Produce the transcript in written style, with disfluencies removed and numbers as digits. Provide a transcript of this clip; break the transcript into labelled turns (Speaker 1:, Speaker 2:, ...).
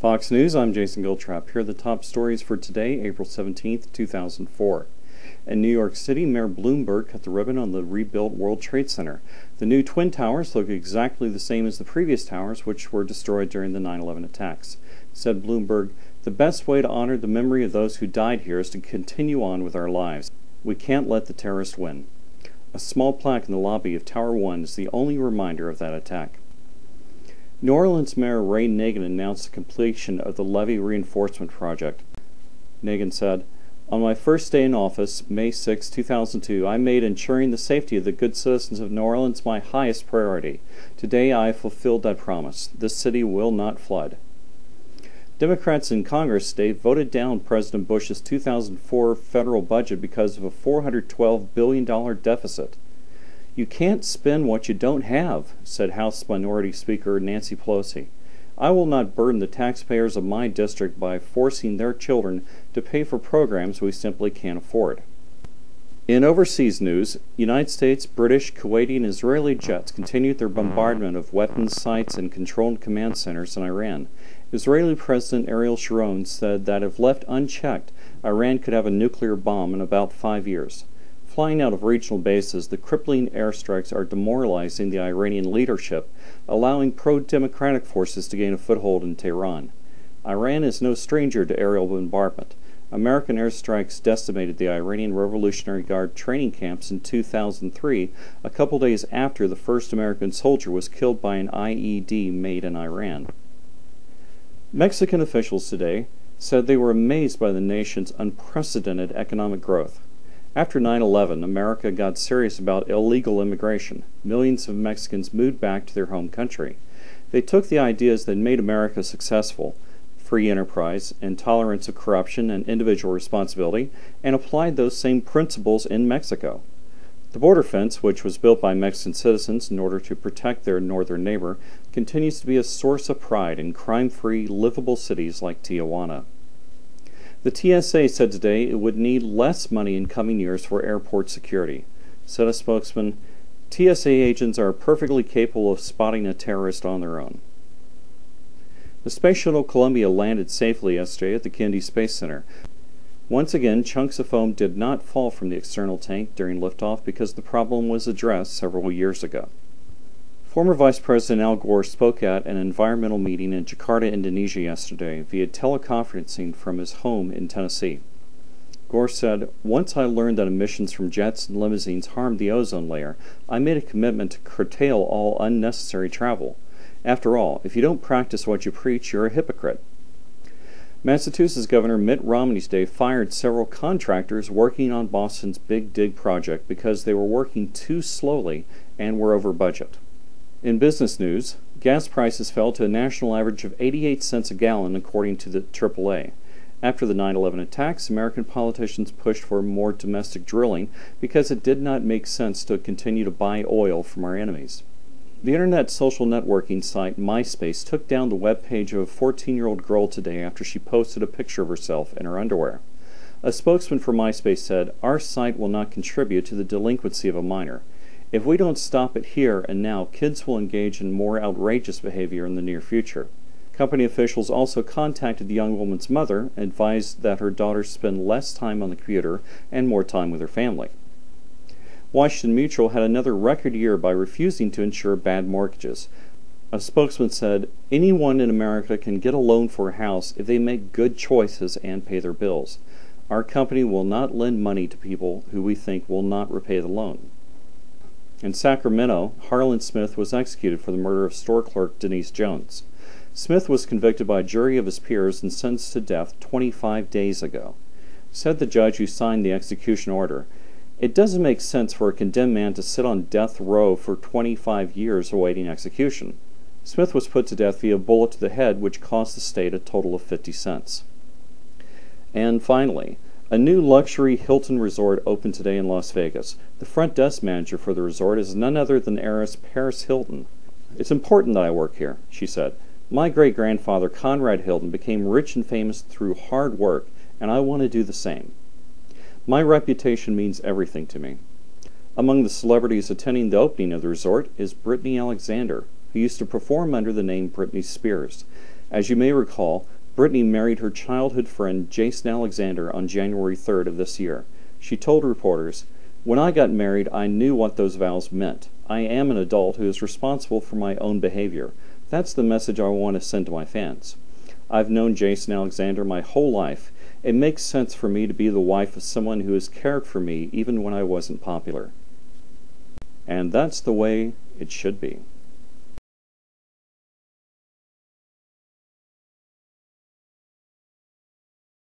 Speaker 1: Fox News, I'm Jason Goldtrap. Here are the top stories for today, April 17th, 2004. In New York City, Mayor Bloomberg cut the ribbon on the rebuilt World Trade Center. The new Twin Towers look exactly the same as the previous towers, which were destroyed during the 9/11 attacks. Said Bloomberg, "The best way to honor the memory of those who died here is to continue on with our lives. We can't let the terrorists win." A small plaque in the lobby of Tower 1 is the only reminder of that attack. New Orleans Mayor Ray Nagin announced the completion of the levee reinforcement project. Nagin said, "On my first day in office, May 6, 2002, I made ensuring the safety of the good citizens of New Orleans my highest priority. Today I fulfilled that promise. This city will not flood." Democrats in Congress today voted down President Bush's 2004 federal budget because of a $412 billion deficit. "You can't spend what you don't have," said House Minority Speaker Nancy Pelosi. "I will not burden the taxpayers of my district by forcing their children to pay for programs we simply can't afford." In overseas news, United States, British, Kuwaiti, and Israeli jets continued their bombardment of weapons sites and controlled command centers in Iran. Israeli President Ariel Sharon said that if left unchecked, Iran could have a nuclear bomb in about 5 years. Flying out of regional bases, the crippling airstrikes are demoralizing the Iranian leadership, allowing pro-democratic forces to gain a foothold in Tehran. Iran is no stranger to aerial bombardment. American airstrikes decimated the Iranian Revolutionary Guard training camps in 2003, a couple days after the first American soldier was killed by an IED made in Iran. Mexican officials today said they were amazed by the nation's unprecedented economic growth. After 9/11, America got serious about illegal immigration. Millions of Mexicans moved back to their home country. They took the ideas that made America successful, free enterprise, and tolerance of corruption and individual responsibility, and applied those same principles in Mexico. The border fence, which was built by Mexican citizens in order to protect their northern neighbor, continues to be a source of pride in crime-free, livable cities like Tijuana. The TSA said today it would need less money in coming years for airport security. Said a spokesman, "TSA agents are perfectly capable of spotting a terrorist on their own." The Space Shuttle Columbia landed safely yesterday at the Kennedy Space Center. Once again, chunks of foam did not fall from the external tank during liftoff because the problem was addressed several years ago. Former Vice President Al Gore spoke at an environmental meeting in Jakarta, Indonesia yesterday via teleconferencing from his home in Tennessee. Gore said, "Once I learned that emissions from jets and limousines harmed the ozone layer, I made a commitment to curtail all unnecessary travel. After all, if you don't practice what you preach, you're a hypocrite." Massachusetts Governor Mitt Romney today fired several contractors working on Boston's Big Dig project because they were working too slowly and were over budget. In business news, gas prices fell to a national average of 88 cents a gallon according to the AAA. After the 9/11 attacks, American politicians pushed for more domestic drilling because it did not make sense to continue to buy oil from our enemies. The internet social networking site MySpace took down the web page of a 14-year-old girl today after she posted a picture of herself in her underwear. A spokesman for MySpace said, "Our site will not contribute to the delinquency of a minor. If we don't stop it here and now, kids will engage in more outrageous behavior in the near future." Company officials also contacted the young woman's mother and advised that her daughter spend less time on the computer and more time with her family. Washington Mutual had another record year by refusing to insure bad mortgages. A spokesman said, "Anyone in America can get a loan for a house if they make good choices and pay their bills. Our company will not lend money to people who we think will not repay the loan." In Sacramento, Harlan Smith was executed for the murder of store clerk Denise Jones. Smith was convicted by a jury of his peers and sentenced to death 25 days ago. Said the judge who signed the execution order, "It doesn't make sense for a condemned man to sit on death row for 25 years awaiting execution." Smith was put to death via a bullet to the head, which cost the state a total of 50 cents. And finally, a new luxury Hilton resort opened today in Las Vegas. The front desk manager for the resort is none other than heiress Paris Hilton. "It's important that I work here," she said. "My great-grandfather Conrad Hilton became rich and famous through hard work, and I want to do the same. My reputation means everything to me." Among the celebrities attending the opening of the resort is Brittany Alexander, who used to perform under the name Britney Spears. As you may recall, Brittany married her childhood friend Jason Alexander on January 3rd of this year. She told reporters, "When I got married, I knew what those vows meant. I am an adult who is responsible for my own behavior. That's the message I want to send to my fans. I've known Jason Alexander my whole life. It makes sense for me to be the wife of someone who has cared for me even when I wasn't popular." And that's the way it should be.